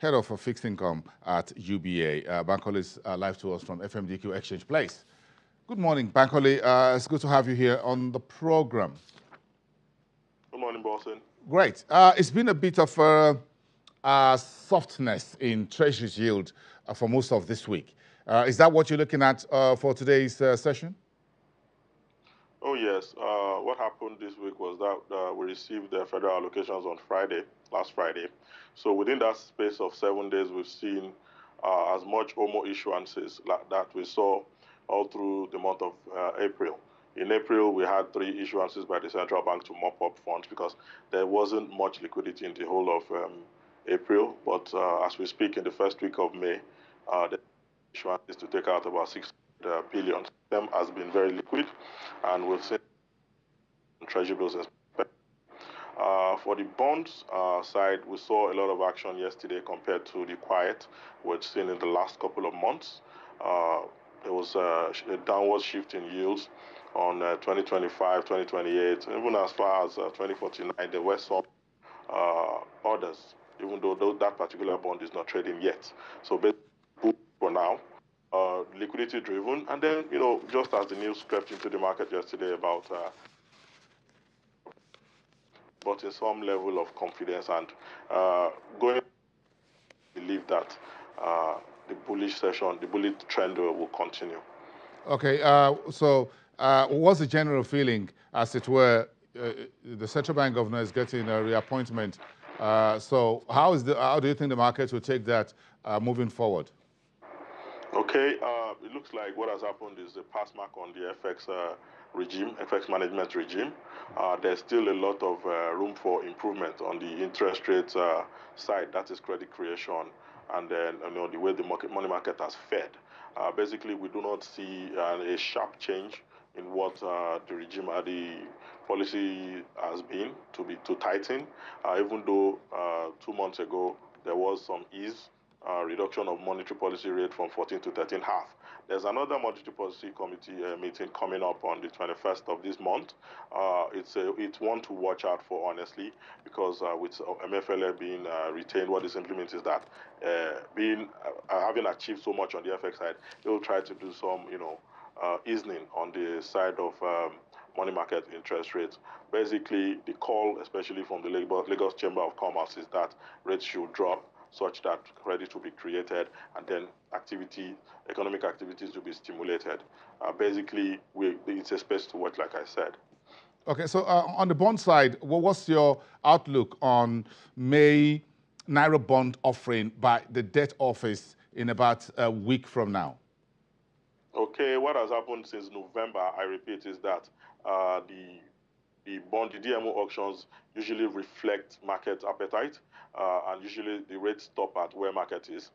head of fixed income at UBA. Bankole is live to us from FMDQ Exchange Place. Good morning, Bankole. It's good to have you here on the program. Good morning, Boston. Great. It's been a bit of softness in Treasury's yield for most of this week. Is that what you're looking at for today's session? Oh, yes. What happened this week was that we received the federal allocations on last Friday. So within that space of 7 days, we've seen as much OMO issuances that we saw all through the month of April. In April, we had 3 issuances by the central bank to mop up funds because there wasn't much liquidity in the whole of April. But as we speak, in the first week of May, the issuance is to take out about 6 billion. Them has been very liquid, and we've seen treasury bills. For the bonds side, we saw a lot of action yesterday compared to the quiet we've seen in the last couple of months. There was a downward shift in yields on 2025, 2028, even as far as 2049. There were some orders, even though that particular bond is not trading yet. So basically, for now, liquidity driven, and then just as the news crept into the market yesterday about but in some level of confidence and going to believe that the bullish trend will continue. Okay, so what's the general feeling, as it were? The central bank governor is getting a reappointment. So how do you think the market will take that moving forward? Okay, it looks like what has happened is the pass mark on the FX management regime. There's still a lot of room for improvement on the interest rate side, that is credit creation, and then the way the money market has fed. Basically, we do not see a sharp change in what the policy has been to tighten, even though 2 months ago there was some ease. Reduction of monetary policy rate from 14 to 13.5. There's another monetary policy committee meeting coming up on the 21st of this month. It's one to watch out for, honestly, because with MFLA being retained, what this implements is that having achieved so much on the FX side, they will try to do some, easing on the side of money market interest rates. Basically, the call, especially from the Lagos Chamber of Commerce, is that rates should drop such that credit will be created, and then economic activities will be stimulated. Basically, it's a space to watch, like I said. Okay, so on the bond side, what's your outlook on May Naira bond offering by the debt office in about a week from now? Okay, what has happened since November, I repeat, is that the DMO auctions usually reflect market appetite, and usually the rates stop at where market is.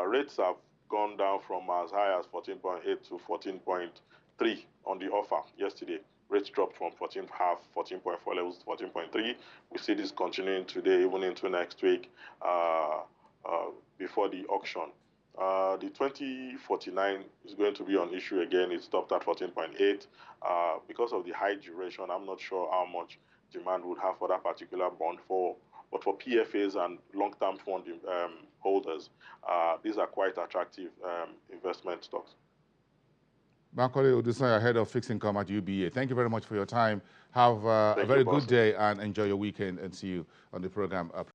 Rates have gone down from as high as 14.8 to 14.3 on the offer yesterday. Rates dropped from 14.5, 14.4 levels to 14.3. We see this continuing today, even into next week, before the auction. The 2049 is going to be on issue again. It stopped at 14.8. Because of the high duration, I'm not sure how much demand would have for that particular bond. But for PFAs and long-term fund holders, these are quite attractive investment stocks. Bankole Odusanya, head of fixed income at UBA. Thank you very much for your time. Have a very good day and enjoy your weekend, and see you on the program.